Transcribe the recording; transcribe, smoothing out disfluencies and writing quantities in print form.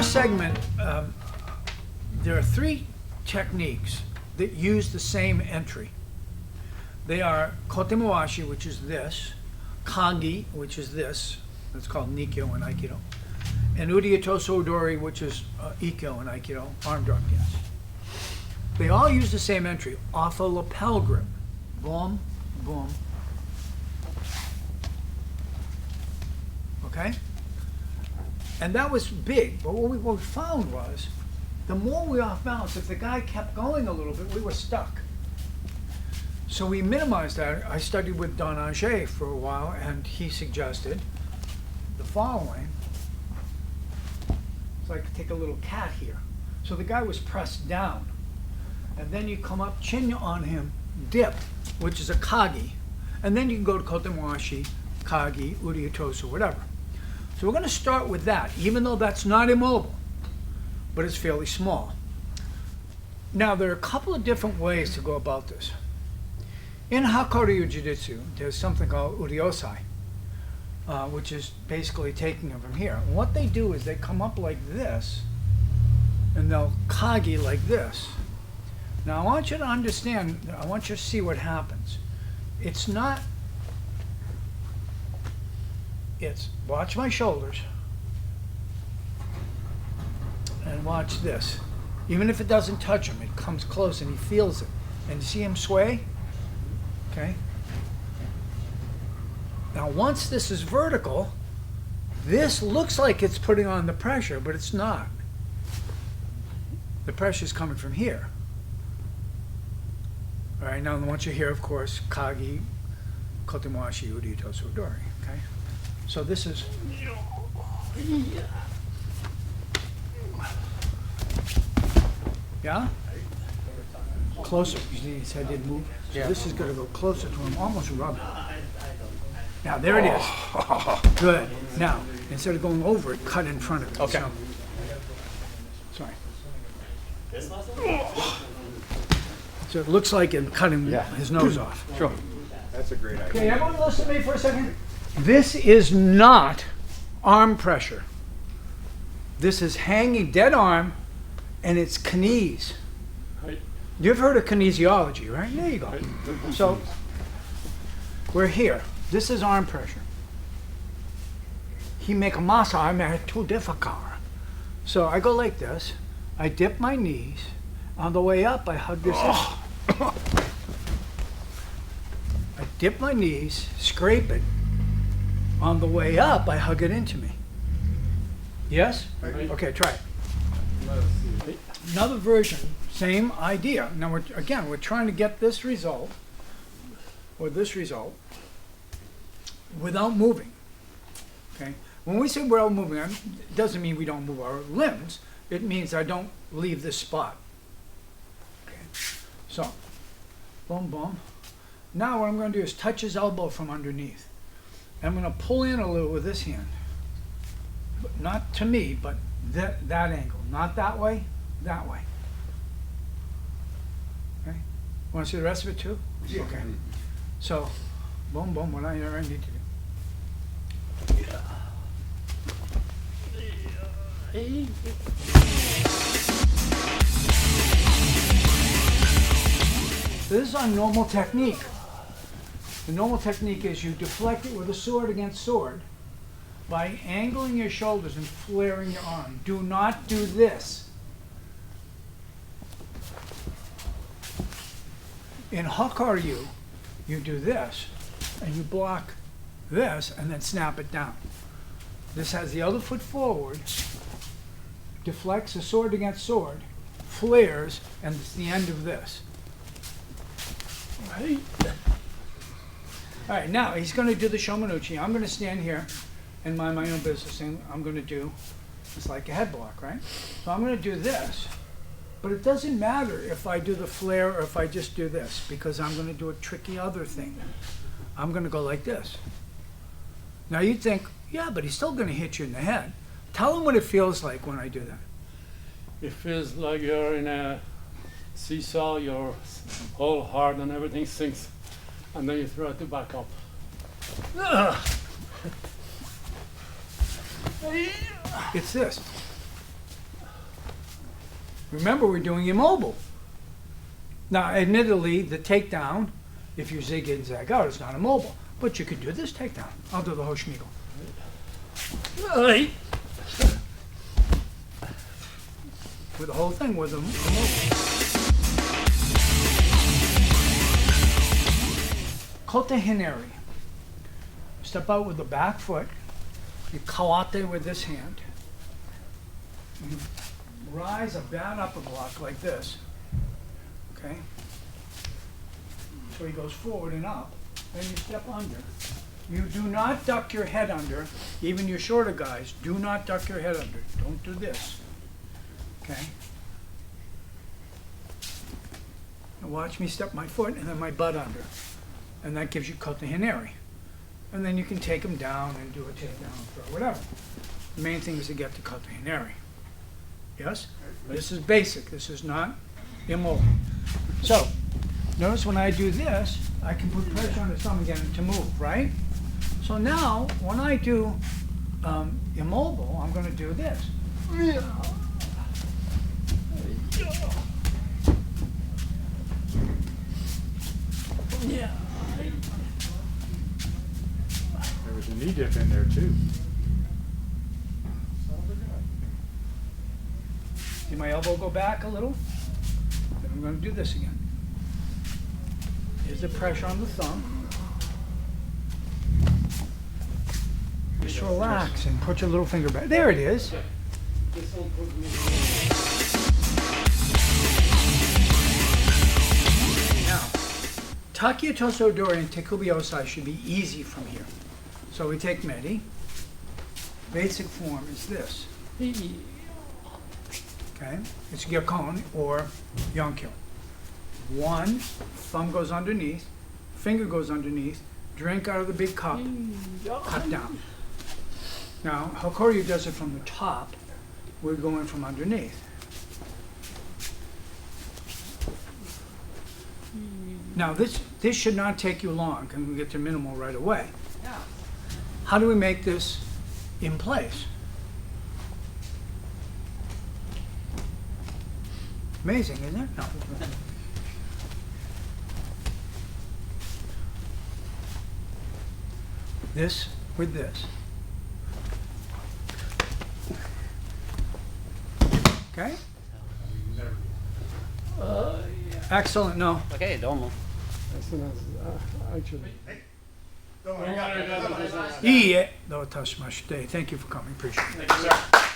first segment, there are 3 techniques that use the same entry. They are Kote-mawashi, which is this, Kagi, which is this, that's called Nikyo in Aikido, and Ude-otosu-odori, which is Ikkyo in Aikido, arm drop dance. They all use the same entry, off a lapel grip. Boom, boom. Okay? And that was big, but what we found was, the more we off balance, if the guy kept going a little bit, we were stuck. So we minimized that. I studied with Don Ange for a while, and he suggested the following. It's like take a little cat here. So the guy was pressed down, and then you come up, chin on him, dip, which is a Kagi, and then you can go to Kote-mawashi, Kagi, Ude-otosu, whatever. So we're going to start with that, even though that's not immobile, but it's fairly small. Now, there are a couple of different ways to go about this. In aiki-ju-jutsu, there's something called Ude-otosu-odori, which is basically taking them from here. And what they do is they come up like this, and they'll Kagi like this. Now, I want you to understand, I want you to see what happens. It's not, it's watch my shoulders, and watch this. Even if it doesn't touch him, it comes close and he feels it. And you see him sway? Okay? Now once this is vertical, this looks like it's putting on the pressure, but it's not. The pressure is coming from here. All right, now I want you here, of course, Kagi, Kote-mawashi, Ude-otosu-odori, okay? So this is... Yeah? Closer. You see his head didn't move? So yeah. This is going to go closer to him, almost rub it. Now, there it is. Good. Now, instead of going over it, cut in front of it. Okay. So, sorry. So it looks like it cutting his nose off. Sure. That's a great idea. Okay, everyone listen to me for a second. This is not arm pressure. This is hanging dead arm, and it's knees. You've heard of kinesiology, right? There you go. So we're here. This is arm pressure. He make a masa, I make too difficult. So I go like this. I dip my knees. On the way up, I hug this in. I dip my knees, scrape it. On the way up, I hug it into me. Yes? Okay, try it. Another version, same idea. Now, we're trying to get this result, or this result, without moving. Okay? When we say without moving, it doesn't mean we don't move our limbs. It means I don't leave this spot. Okay? So, boom, boom. Now what I'm going to do is touch his elbow from underneath. I'm going to pull in a little with this hand. But not to me, but that angle. Not that way, that way. Okay? Want to see the rest of it too? Yeah. Okay. So, boom, boom, what I need to do. This is our normal technique. The normal technique is you deflect it with a sword against sword by angling your shoulders and flaring your arm. Do not do this. In Hakaryu, you do this, and you block this, and then snap it down. This has the other foot forward, deflects a sword against sword, flares, and it's the end of this. Right. All right, now he's going to do the shomanuchi. I'm going to stand here and mind my own business, and I'm going to do, it's like a head block, right? So I'm going to do this, but it doesn't matter if I do the flare or if I just do this, because I'm going to do a tricky other thing. I'm going to go like this. Now you'd think, yeah, but he's still going to hit you in the head. Tell him what it feels like when I do that. It feels like you're in a seesaw, your whole heart and everything sinks, and then you throw it back up. It's this. Remember, we're doing immobile. Now, admittedly, the takedown, if you zig in, zag out, is not immobile. But you could do this takedown. I'll do the Hoshimigo. With the whole thing was immobile. Kote-hineri. Step out with the back foot. You kawate with this hand. You rise a bad upper block like this. Okay? So he goes forward and up. Then you step under. You do not duck your head under. Even your shorter guys, do not duck your head under. Don't do this. Okay? Now watch me step my foot and then my butt under. And that gives you Kote-hineri. And then you can take them down and do a takedown or whatever. The main thing is to get to Kote-hineri. Yes? This is basic. This is not immobile. So, notice when I do this, I can put pressure on the thumb again to move, right? So now, when I do immobile, I'm going to do this. Yeah. There was a knee dip in there too. See my elbow go back a little? Then I'm going to do this again. Here's the pressure on the thumb. Just relax and put your little finger back. There it is. Now, Taki-otosu-odori and Tekubi-osae should be easy from here. So we take Medi. Basic form is this. Okay, it's Gyokon or Yonkyo. One, thumb goes underneath, finger goes underneath, drink out of the big cup, cut down. Now, Hokoryu does it from the top, we're going from underneath. Now, this should not take you long, because we get to minimal right away. How do we make this in place? Amazing, isn't it? No. This with this. Okay? Excellent, no. Okay, domo. As soon as, actually. Don't worry, I got it. Iie, do touch my Thank you for coming, appreciate it. Thank you, sir.